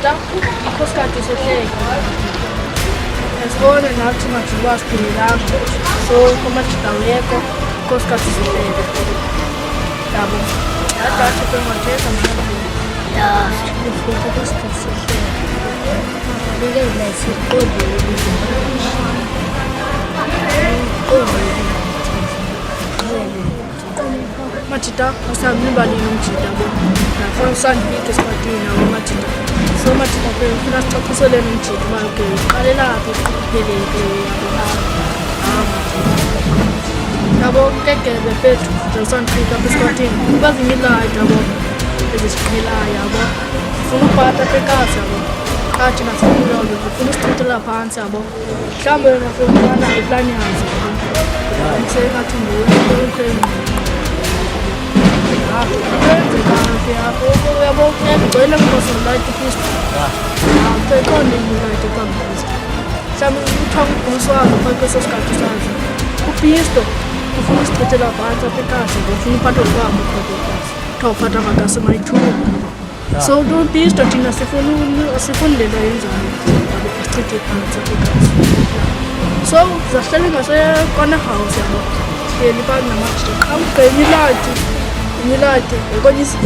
machita isikhathi sehleka esibone nathi manje kwasiphilanga so kumachita wekho isikhathi sehleka yabo yadathi kwengathetha manje ya sifika kwisikhathi sehleka ngeke siqonde machita asamibali nomchita bo nafuna sandike sibatini nawo machita so machita ke ufuna sicacisele nomchita malike iqalela apha ekupheleni yabo kegebe bethu zasandika besibatini bazimilayo yabo ezisiqhelayo yabo ufuna uphatha pekasi yabo kathi nasekulolo ufuna usicithela phansi yabo mhlawumbe nafuna iplani yazo ngisengathi nguwe yabo ngicela ngizolite ifisto uqonde ngilite kwambuza mhlawumbe uthanga ubhusi wami phakathi sikhathi sazo ufisto ufuna usicithela phansi apha ekasi ufuna uphatha kwabo thawuphatha makasi mayithuba so ufisto thina sifuna lento yenzayo sichithe phansi apha ekasi so zahlele ngasekona house yabo hleli phansi namajita qhamugqenye iladi ekonyisa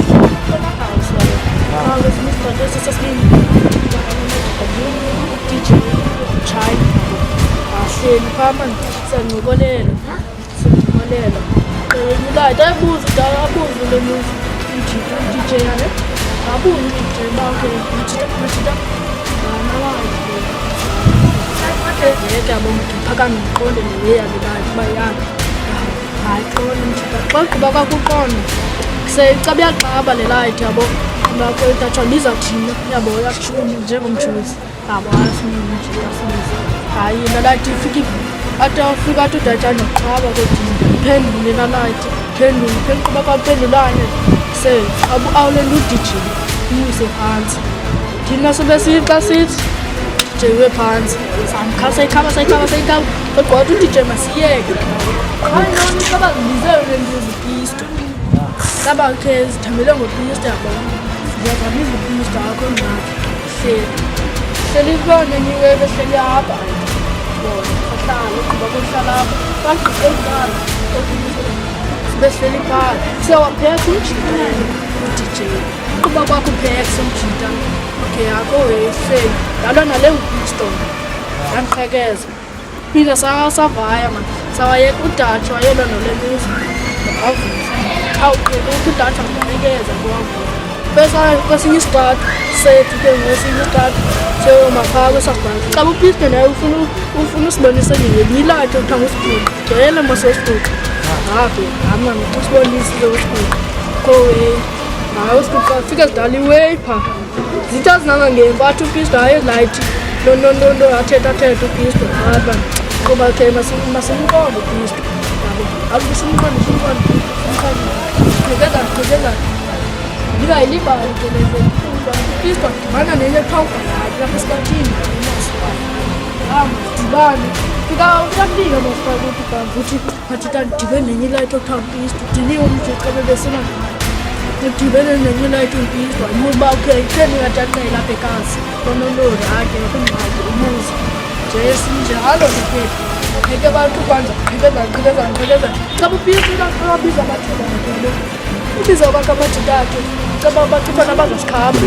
kona house yabo besimisitate sesasini DJ chai ahleli phambi sencokolela iladi abuza le DJ yale abuza DJ bakhe machita ngeke yabo phakame ngiqonde neyake kanti bayanga hayi qonde mchita xa gqiba kwakuqonda kuseyicaba yaqaba le light yabo nakwetatsha liza thina yabo yashumi njengomjuzi yabo asimchita hayi la light ifika atafika athi udatha noqaba kodinda iphendule la light phendula kwaphendulane se awulela uDJ umuse phansi thina sobesiqa sithi jewe phansi samkhasa sayikhaba kodwa uDJ masiyeke hayi noma kaba ngizele ngizipisto kaba ke zithambele ngopisto yabo ngiyazamiza upisto akho ngakhe hleli bona ngiwe behleli apha bona ahlala kuba kuhlala baqoqana behleli phansi siyawapheka umjita uDJ kuba kwakho pheka umjita okay akho wehleli yalo nale upisto yanqhekeza phila savaya man sawayeka udatha wayelwa nolemuzi avuza awuqhela udatha ngekeza kwavuza bese kwesinye isikhathi sethu ke ngesinye isikhathi seyomaphaka sakubani xa upisto naye ufuna usibonisa ngelilathi uthanga usibhuku gcwele masosibhuku hafi hamba usibonise usibhuku kowe hayi usibhuku fika zidaliwe pha zitha zinanga ngemva athi upisto hayi light no athetha upisto haba kuba ke masimqonde upisto yabo akusimqonde qhekeza ndingayilibali ke leze upisto dibana nenye phawuka yakhe lapha esibatini dibane fika uyafika masifaka ukuthi bantu uthi mathita ndidibene nenye ilight okuthiwa upisto diniwe umjixo bebesina ndidibene nenye ilight upisto ayibuba okay ipheni uyataqela apha ekasi konolori akhe nakungxaki umuzi nje sinjalo nephethu ngeke bantu kwanza qhekeza xa upisto abiza amathela ngalo ubiza kwakhe amajita akhe caba abantu khona bazasikhaba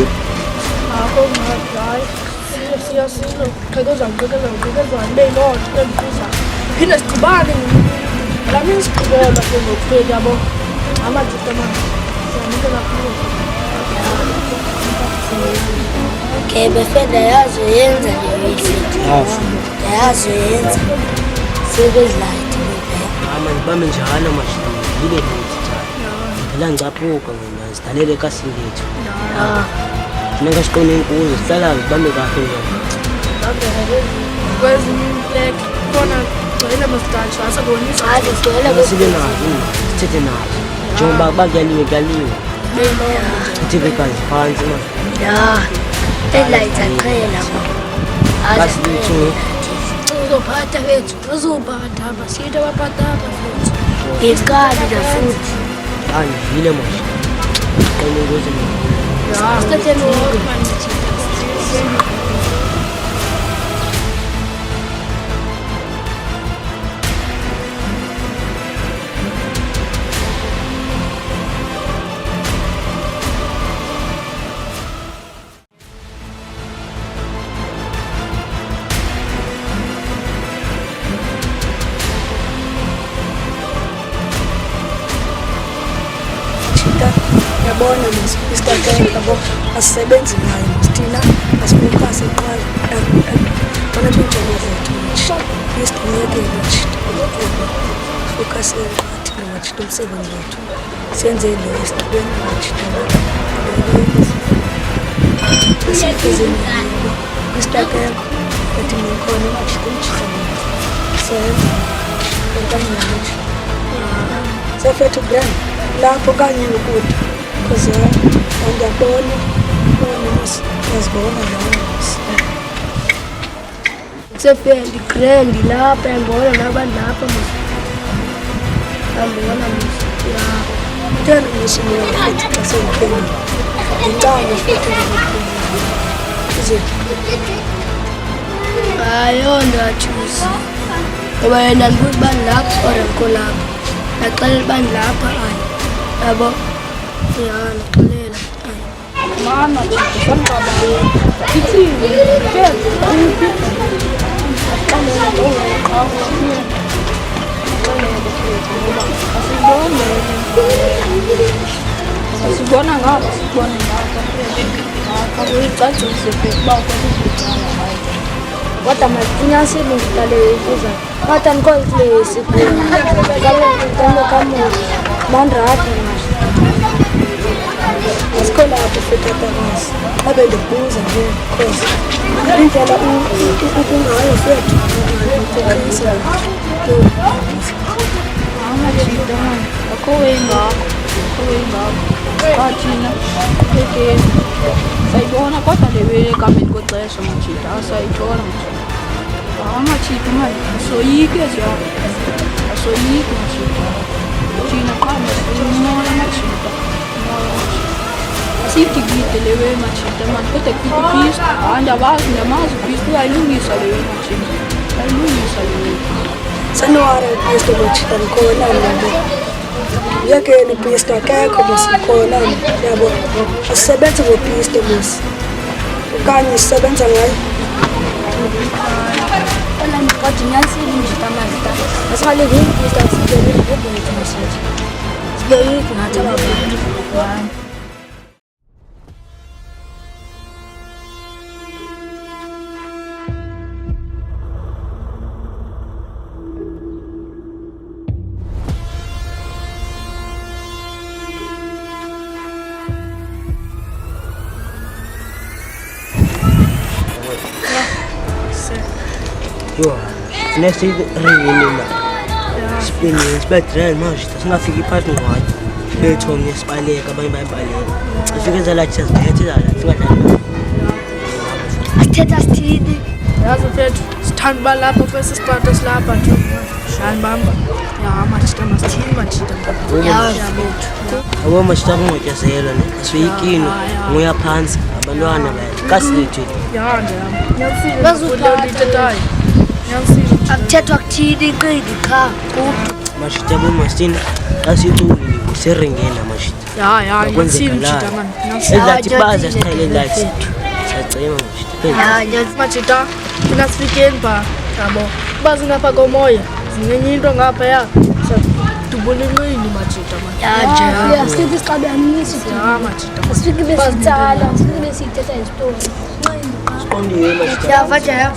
akho ngxaki hayi siyasilo qhekeza ndibe yiloo nto endibuza phinde sidibane laa mini sigqibola ke ngokufeli yabo amajita manje siyanikela kulo okay befenda yazi yenza yazi yenza sebezilayithi manje bame njalo mashile phela ngicaphuka mina sidalele ekasini lethu funeka siqone inkuzo sihlala zibambe kahle kwezinye ipleki khona gcwele masidatsho asabonisa sibe nazo sithethe nazo njengoba bakuyaliwe chitheke kazi phansi ma Headlights aqhela basithu uzophatha bethu uzophatha basitha baphatha futhi isikali futhi angivile manje qale ngoze sithathe lo man uyabona isitakela yabo asisebenzi nayo thina asifokase qala bona injongo zethu isitonyekele focus thina ngathi umsebenzi wethu senze le isitweni ngathi istakela ethi nikhona ngathi umsebenzi senze okanye ngathi sefethu grand lapho kanye ukuthi because ngiyabona yazibona Sefendi grand lapha ngibona nabantu lapha manje. Ngibona manje. Ya. tena nishimira futhi xa sengiphendula ngicanga futhi Ayona ndachuza. Ngoba yena ndibuthi bani lapha or ngikho lapha. Naxelela bani lapha ayi. Yabo. Ya naxelela. Mana ngicabanga ithi asibona ngapha sibona ngapha akuyicacise ukuba kodwa masinya sibungitale ukuza kodwa nikhole sikule kamo mandrati asikhola kufika takas abe ndibuza nje because indlela ukungayo fethu ukukhanisa amajida mani akho wengakho kathina ekeni sayibona kodwa lewe ekameni kwexesha majida asayithola amajida mani asoyike asoyike majida thina qha masimoya majida siyidikide lewe majida mani kodwa kufika upista andabazi ndamazi upista uyayilungisa lewe majida ayilungisa lewe sanowara upista machita nikhona nabo yakeni upista akekho besikhona yabo asisebenzi ngopista besi okanye sisebenza ngayo Kodwa nyanisile njita mazita. Asikale ngipista sibele ngobuntu masithi. Sibele ngathi abantu. Yo, next reyini sipinini sibedrel manje singafiki phakathi ngwathi bethomye sibaleka abanye bayibaleka sifike ezalathi siyazibethe la singadlali Asithetha sithini? yazi mfethu sithanda uba lapha first start silapha nje shani bamba ya majida masithini majida abo mashita kungotyazela ne asiyoyikini nguya phansi abantwana kasilethu ya nje bazuthethayo Akuthethwa kuthini qidi cha. mashita bomasini xa siculile serengena mashita ya kwenzeka majida la mani ezathi baza sikhayele lights siyacema mashita majida thina sifikeni pha yabo uba zingapha komoya zingenye into ngapha ya dubula inqini majida mani Ya nje. Sithi siqabanisi. ya majida Sifike besitsala, sifike besithetha isitori. siqondiwe mashita Siyavaja ya.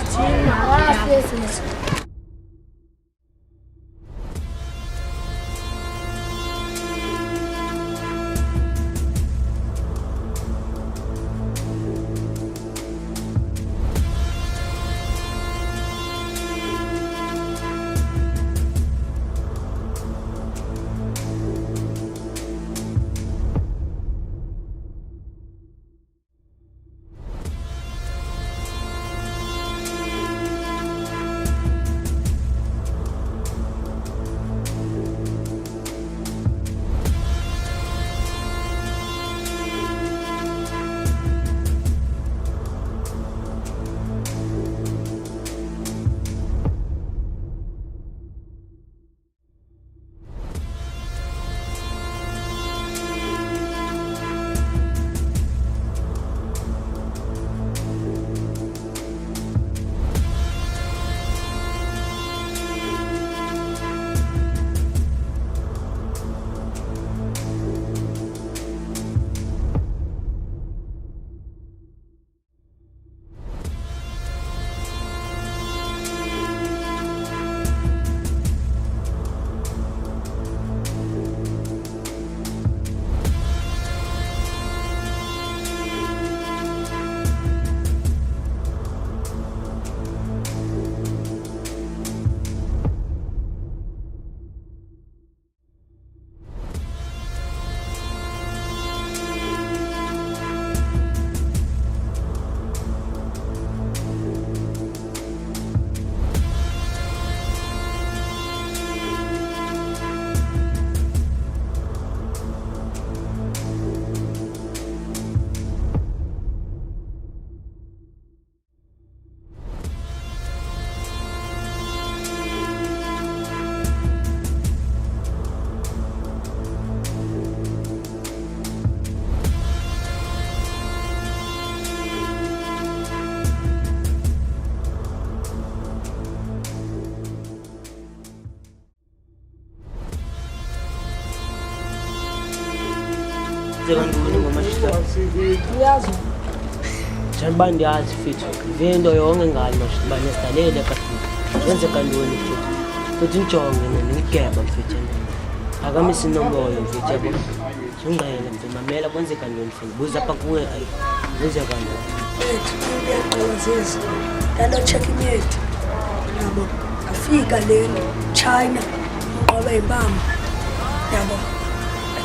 kwenzeka ntoni ngomashita uyazi njengoba ndiyazi fithi ndive into yonke ngalo mashita uba nesidalele kafithi kwenzeka ntoni fithi futhi ndijonge ndimgeba fithi phakamisa inombolo fithi yabo zungqele mfithi mamela kwenzeka ntoni fithi buza apha kuwe kwenzeka ntoni ethu uyaqawazisa ndanocheck imyeti yabo afika lena China ngoba ibamba yabo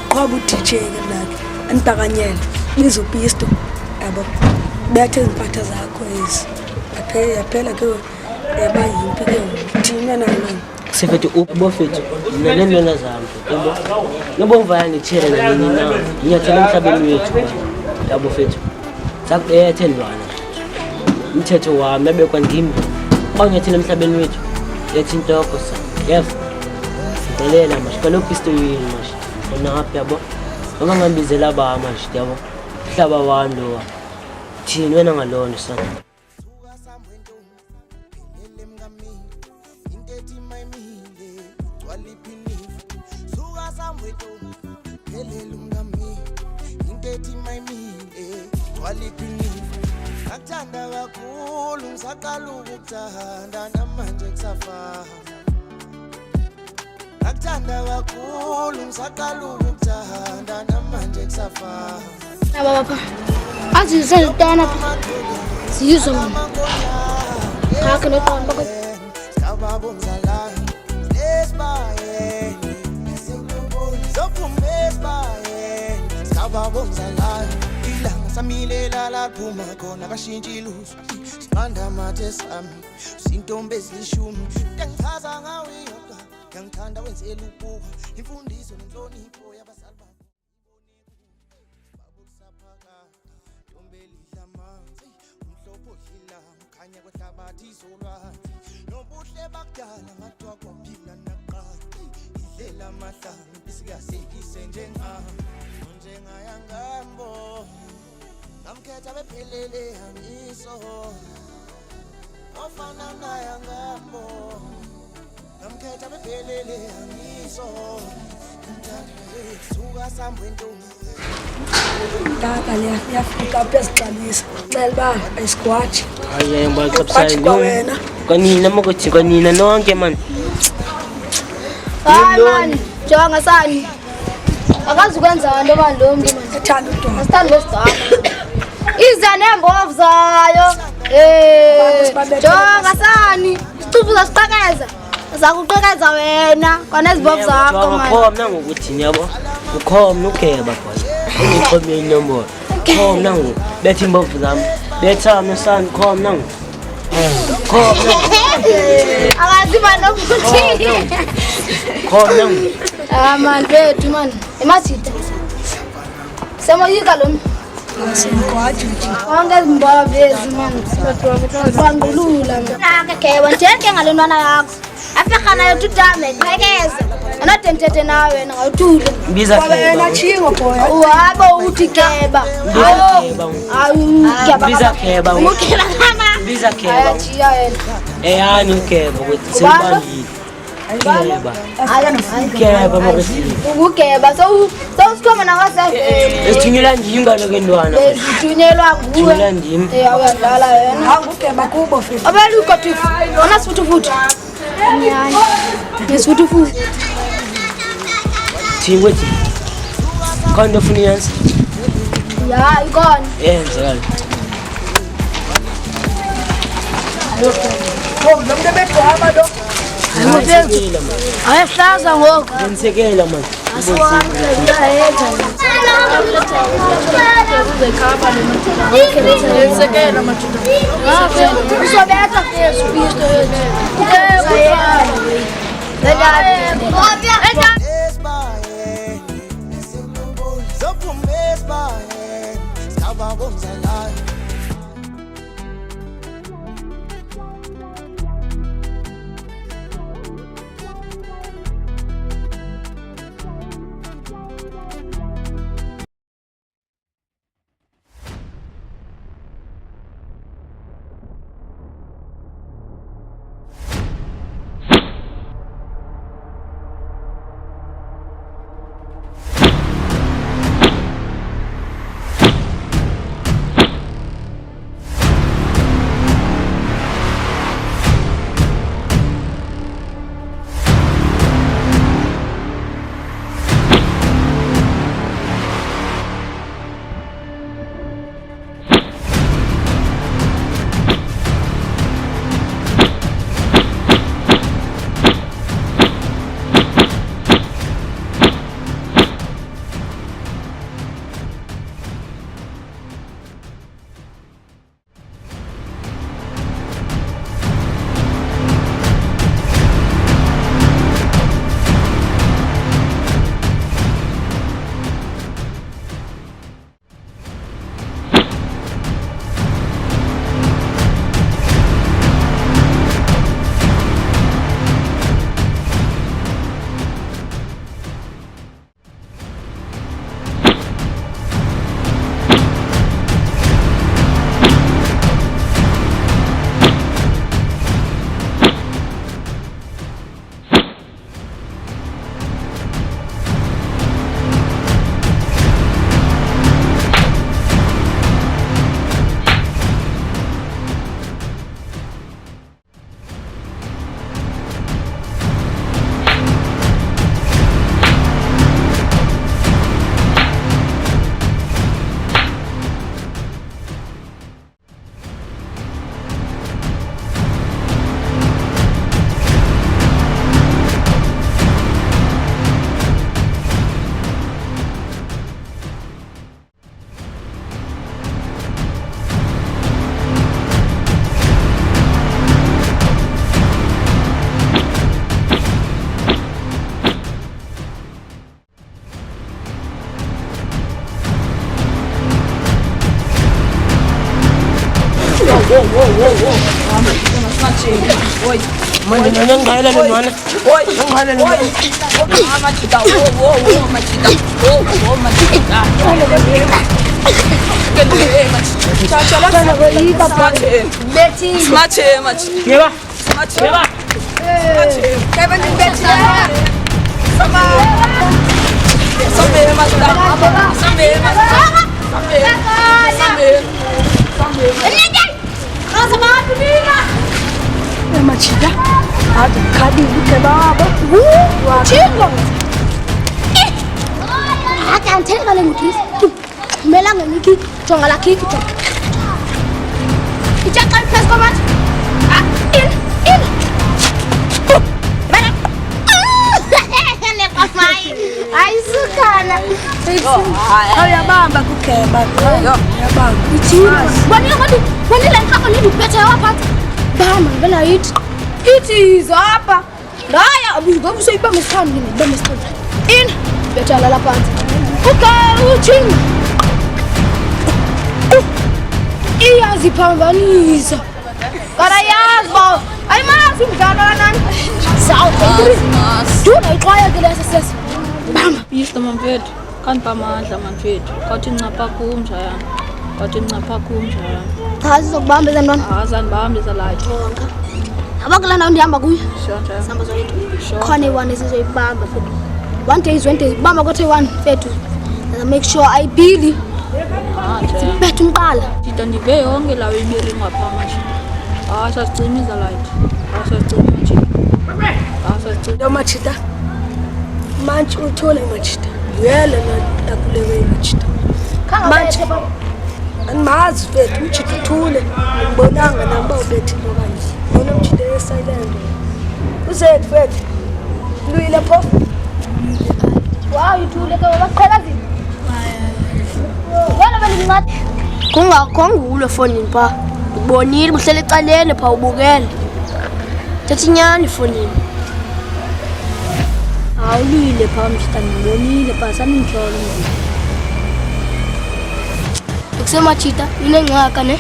qoba udijeke nakhe anibhakanyele biza upisto yabo bethe izimpatha zakho ezi yaphela ke yaba yimpi ke thina nalo sefethi ubofethu nalentwana zami yabo nobomva ngithele nini na ngiyathela emhlabeni wethu yabo fethu sakubethe ndwana umthetho wami abekwa ngimi bangathela emhlabeni wethu yathi intoko sa yeva ndelela mashi kaloku istoyini mashi onapha yabo ngoba ngambizela ba mashi yabo mhlaba wami lowa thini wena ngalona sana Nakuthanda kakhulu ngisaqala ukukuthanda namanje kusafana Nakuthanda kakhulu ngisaqala ukukuthanda namanje kusafana Baba azizitana siyizo mina ngakho noqamba Sababonza la lesbaye Sophumesbaye Sababonza la ilanga samilela laphuma khona kashintshile uzwi siqanda mathe sami sintombe ezilishumi ngichaza ngawe yodwa ngithanda wenzela ubuka imfundiso nenhlonipho yabazali bakho babusaphaka ntombeli dlamanzi umhlopho dlila khanya kwehlabathi izolwazi nobuhle bakudala ngathiwa kwaphila naqala idlela amahlanga isikaseyise njengayangambo Namkhetha bephelele angiso Ofana naye ngambo Namkhetha bephelele angiso Ngithanda suka sambwentombi Tata liyafika phezixabisa cela ba ayisigwaji hayi Kwathi wena kanina makuthi kanina nonke man hayi man jonga sani akazi ukwenza into manje lo muntu manje ethanda udonga asithanda lesidaba iza nembovu zayo jonga sani sicubuza siqakeza zakuqekeza wena kwanezibophu zakho manje khona ngokuthi yabo ukhona ugeba phela ngiqhome inombolo khona bethi imbovu zami bethana sani khona khona akazi banokuthi khona man bethu man emasitha semoyika lo ayisigwaji onke izimbola vezi man bangulula nakekeba njeke ngalentwana yakho afekana yo tudame qhekeza anodentete nawe wena ngawuthule biza wena chingo boya uhabo uthi keba biza kheba umukela kama biza kheba ayachiya wena eyani ukeba ukuthi sebandile keba makuthi ukugeba sowusikhoma nawasevele esithunyelwa nje ngaloke ntwana ezithunyelwa nguwe thunyelwa ndim uyadlala wena angugeba kubo fethu abelukotifu ona sifuthufuthi nyani nesifuthufuthi thingwethi khona ufuna iyansi ya ikona yenzekala lo muntu bedwaba lo ayehlaza ngoku yensekela man Yensekela majuda. usobetha esipisto lesbaye Sophumesbaye Sababonza la Manje ngiyangihayela le mwana. Ngihayela le mwana. Yeba. Machida. Hadi kadi buke baba. Chingo. Hata antena le mutris. Melanga niki tonga la kiki to. Ichaka pes komat. In. Bana. Ne kafai. Ai sukana. Haya bamba kukeba. Ya bamba. Ichira. Wani la ngako ni dupete hapa. Bama bana it is hapa. Ndaya abuga busoiba msani ni bama stone. In betala la panza. Uchini. Iyaziphambanisa. Karayazbo. Ayimazi umdlalo nani? Sawu. Duna iqwaya ke lesa sesa. Bama. Yisho mfethu, kanti amandla mfethu. Kwathi ncapha kumjayana. Cha sizokubambeza ntwana. Azanibambisa la thonka. Abakula ndawo ndihamba kuyo. Sure. Sihamba zoyethu. Khona i-1 esizoyibamba fethu. One day izwente ibamba kodwa i-1 fethu. Make sure ayibhili. Bethu umqala. Tita ndive yonke lawo ibiri ngapha manje. Sasicimiza light. Lo Machida. Manje uthole Machida. Yela na akulewe Machida. Manje andimazi fethu Machida uthule. Ngibonanga namba ubethile kanje. Bona Machida esilent. Uzethu fethu. Luyile phofu. Wow, uthule ke baphakazi. Wena bani ngathi Kungakhongulo fonini pha. Ubonile buhlele ecaleni pha ubukele. Thathi inyani fonini. Awulile pha Machida ngibonile pha saningihlola. Machida inengxaka ne.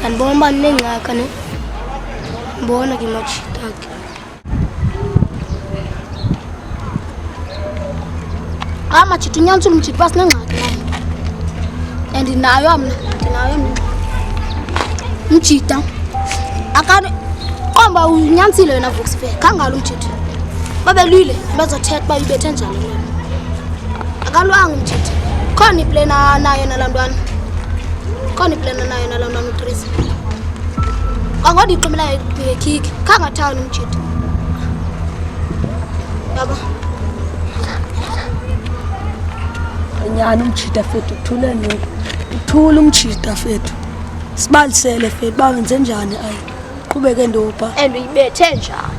Ndanibona uba ninengxaka ne. Mbona ke Machida ke. Machida unyanisile Machida basi nengxaki nayo. And ndinayo mina. Machida. Akani qomba unyanisile wena Vuxfair. Kangalo Machida. Babelwile bezothetha bayibethe njalo wena. Akalwanga Machida. Khona iplana nayo nalantwana. Utrisa. Kangodi iqimela ekhiki. Khangathawuni Machida. Yabo. Nyani Machida fethu uthule ngoku. Uthule Machida fethu. Sibalisele fethu bawenze njani ayi. Qhubeke ndopha. And uyibethe njani?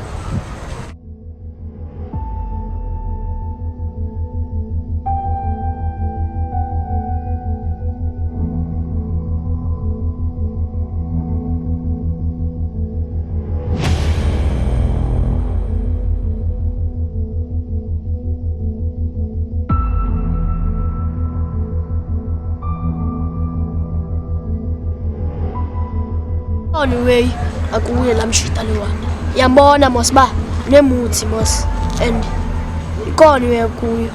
Anyway, akuye la Machida lewana. Yabona mos ba nemuthi mos and ikona uyakuyo.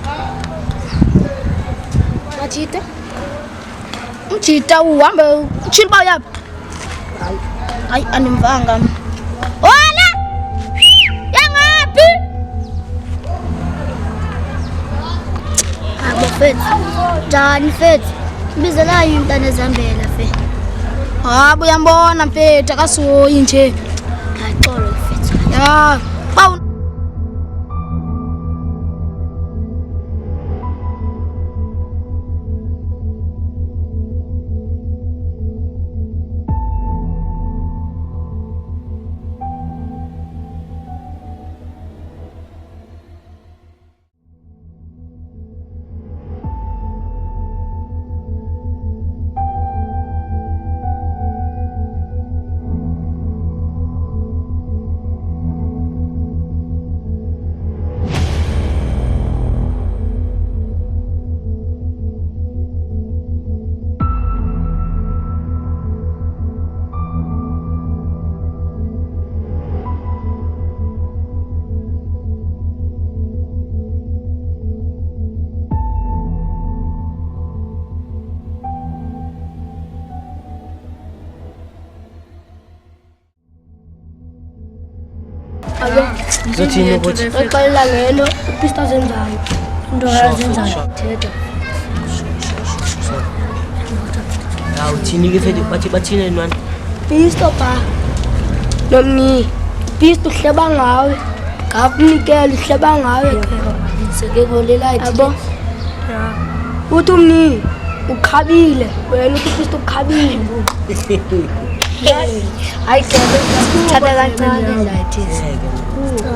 Machida uhambe uchilba yaphi? Hayi animvanga. Wala! Yangaphi? Fethu. Njani fethu? Bizela intana ezambela fethu. Uyambona mfethu akasuyi nje. Axolo fethu. Ya, ba Alo. Zothini ukuthi Exela ngento ipista zenzayo. Into azenzayo. Thetha. hawu thini-ke fethu bathini mani Pisto pa. Nomni. Pisto uhleba ngawe. Ngakunikela uhleba ngawe. Seke bolela yabo. Uthi umni ukhabile. Wena uthi pisto ukhabile. Hayi gebe. Thatha kancane layithi.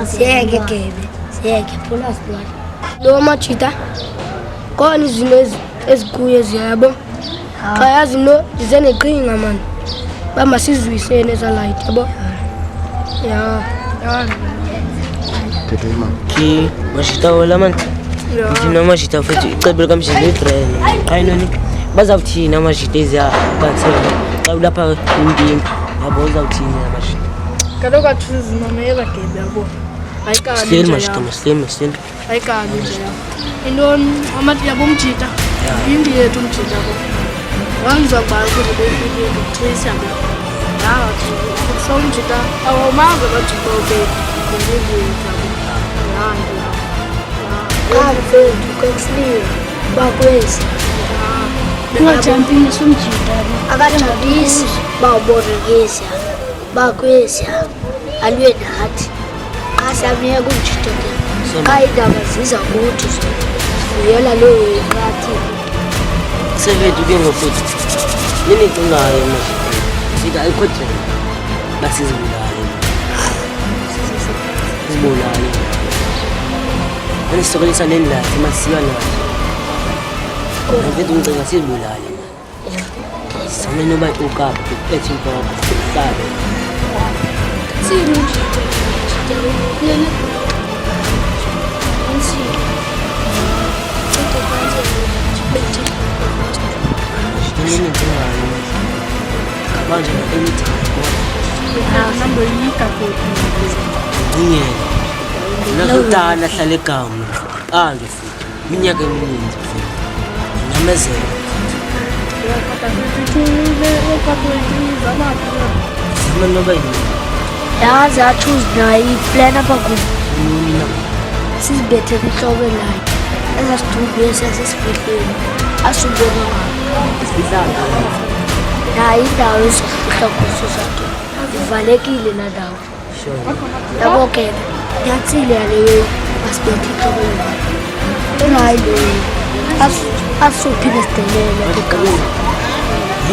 Siyeke gebe. Siyeke phula sihlala. Lo machita. Khona izinto ezikuye ziyabo. Xa yazi no ize neqhinga man. Bama sizwisene ezalight yabo. Ya. ki mashita ola mani thina mashita fethu icebo likamshini lidrain hayi noni bazawuthini amashita eziya kansela xa ulapha impimpi yabo uzawuthini amashita Kaloku athuzi mamela gebe yabo. Ayikali sihleli nje mashita yabo. masihleli masihleli Ayikali nje yabo. Intoni amathi yabo umjita. Impimpi yethu umjita yabo. Wangizakubala ukuthi befike ukutrisa yabo. Ya, so umjita awumazi abajita obedi. Impimpi yethu yabo. Kafethu kwesliwe. Bakwezi. Ungajampini somjita yabo. Akajabulisi bawuborekisa. Bakwezi. Alwe nathi. Asameka umjita ke. Kayidaba ziza kuthi zona. Uyela lo weqathi. sefethu ke ngofethu ninicingayo mashita fika ayikhodlela basizibulale sizibulale anisokolisa nenlathi masiya nazo mfethu ngicela sizibulale samene uba ukapha kuphethe impoko kuhlabe ninicingayo manje anytime Nando yika futhi. ngiyena nakutana hlale egama anje futhi iminyaka eminingi futhi nyamezela samene noba yini Yazi athuzi nayo iplan apha kum. nini Sizibethe inhloko layo. Ezasithubu esasesifihleni. Asubona ngayo. Nayo indawo esihloko sosakhe. Ivalekile la ndawo. Yabo ke. Yatsile yaleyo asibethe inhloko layo. Engayi leyo. Asuphile sidelele kugama.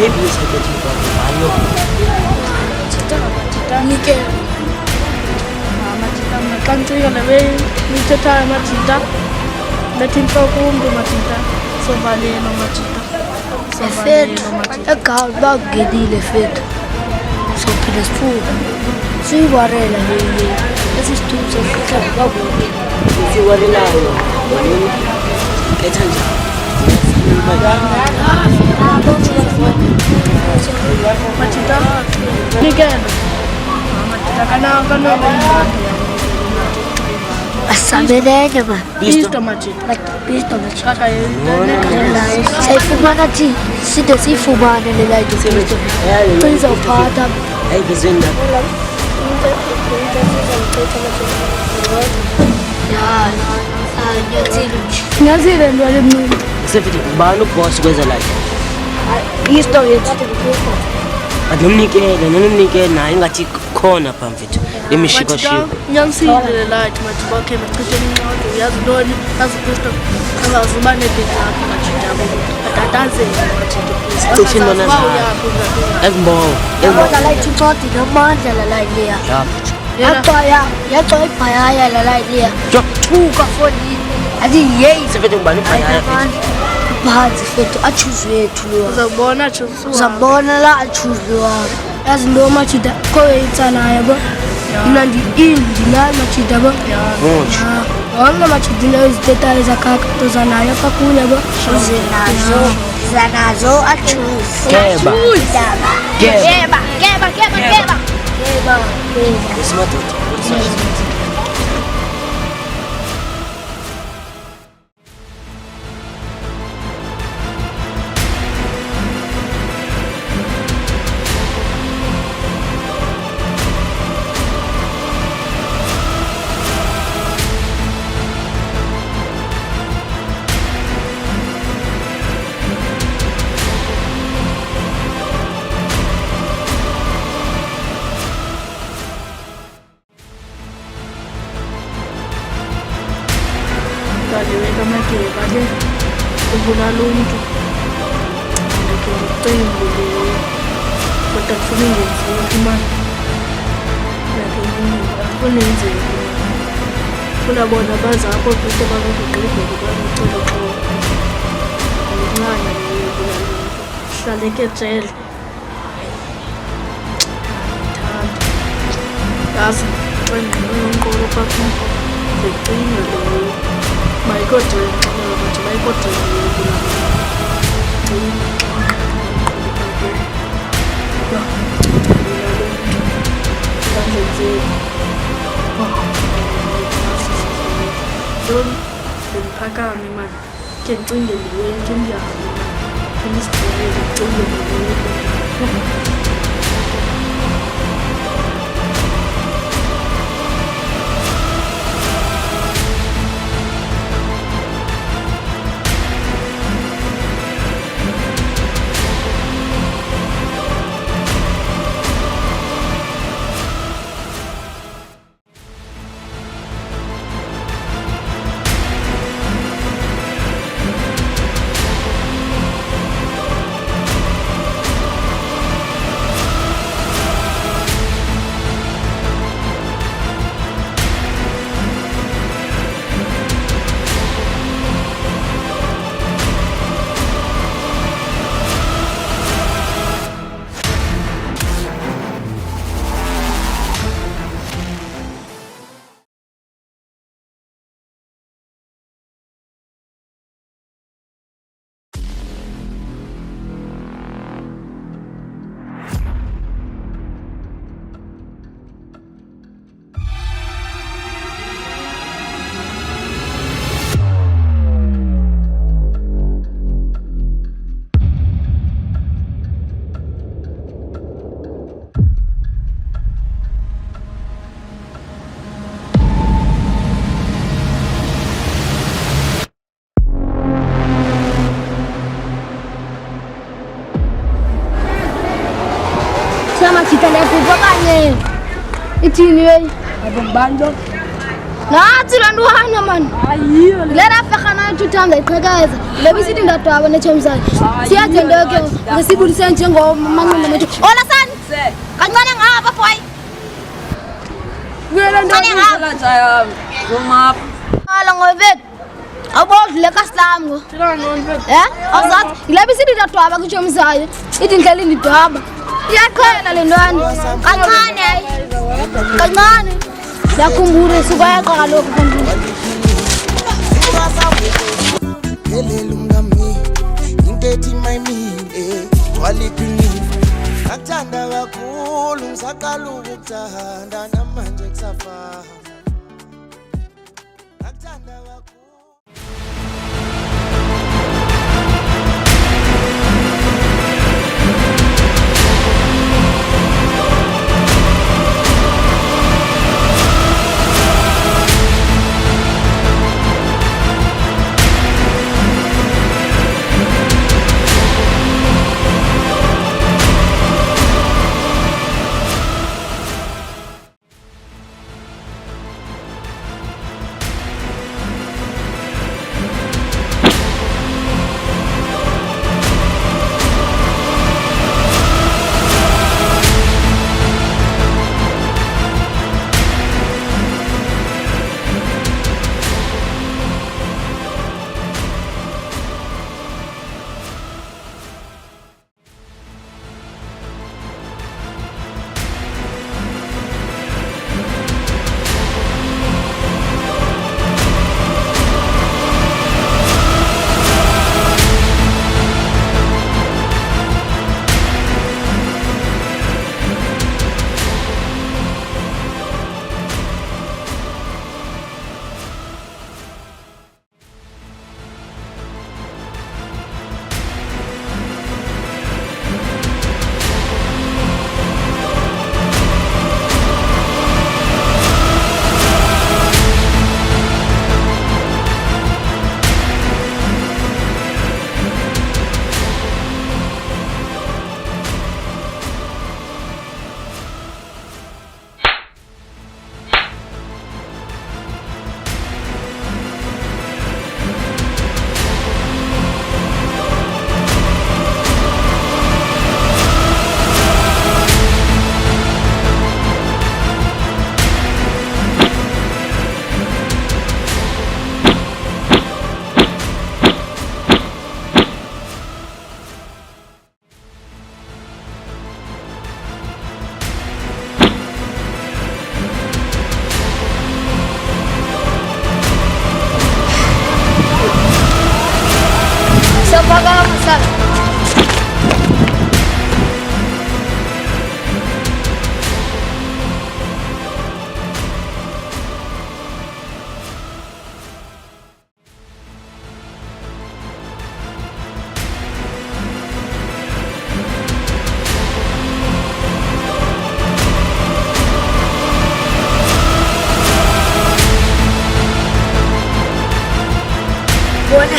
yebi yesikhathi hayo Nike. Matita makancika lewe mithetha matita. Lethi inhloko umuntu matita. Sobalelo matita. Fethu. Egawu bakugedile fethu. Sophile sifuba. Siyiwarela leyo. Esisithubu sesihlala bakude. siwarelayo wanini ketha njani Matita. Nikelo. Matita kana Asabenene man. Pisto matita. Pisto machita. Kaka yini. Sayifumana thi side siyifumane le light pisto. Qiza uphatha. hayi bezenda Ya. Ngazile ntwale mncane. sefethi ubani uboss kweza life Pisto yethu. anomnikele naye ingathi khona pha mfethu lemishikashiko Nyanisile le light mathi bakhe bachithe incwadi uyazi ntoni azipisto azazuba nebhedi apho matshita yabo atatazela matshita please Uthini bona njalo? ezimbobo Yabona light incwadi namandla la light leya. Yaqoya, yaqoya ibhayaya la light leya. Thuka fonini. Athi hey. sefethi ubani ubhayaya Phansi fethu achuze wethu lo. uzabona chosuwa Uzabona la achuze wabo. Yazi ndo machida kowe itsana yabo. Mina ndina machida bo. ngotsho Wona machida eziteta ezakaka tozanayo kakhulu yabo. Zinazo. Zanazo achuze. keba keba Keba. esimadoda ubulala umntu ndikhe ndicinge leyo kodwa kufuna ingenzeki mani nakhe afuna enzeki funa bona bazi apho futhi bakugqibheke banicele xolo andincanya leyo ubulala umntu hlaleke ejele yazi xengqinonkolo phaa ndicinga leyo mayikodela nxinela bathi mayikodela leyo kulaa ntoni bendiphakame mani ke ndicinge ndiwe ke ndihambe mani ke ndizibonele ndicinge ndiwe Kanye ithini weyi abongibani lo nathi laa nto uhana mani ayiyo le rafekhana yethuthanda iqhekeza le bisithi ndadwaba netshomisane siyazendeke ngesibulise njengomanqina methu ola sani kancane ngapha boy kuyela ntoalatshaya zomapha ala ngobethu awubodlule kaslam ngo awuzathi yile bisithi ndadwaba kutshomisayo ithi ndlela indidwaba iyaqhela le ntwana kancane hayi kancane ndiyakhumbula sukwayaqa kaloku kantini Helele umngami into ethi mayimile waliphinifa ngakuthanda kakhulu ngisaqala ukukuthanda namanje kusafana ngakuthanda kakhulu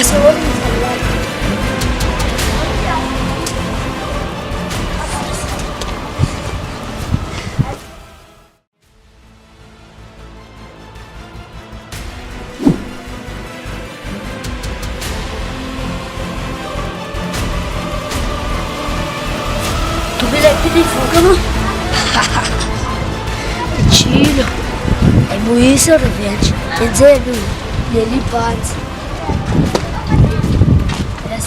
Asokolisa la. Tubile pidifuka mo. Chilo. Ayibuyisa revenge. Yenzeni leli phansi. Yes.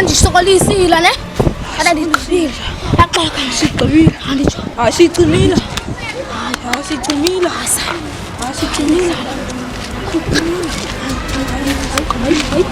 Sisokolisile ne? Kada ndiqile. Yaxoka Sigqibile. anditsho. Asicimile. Asicimile. Asicimile. Hayi.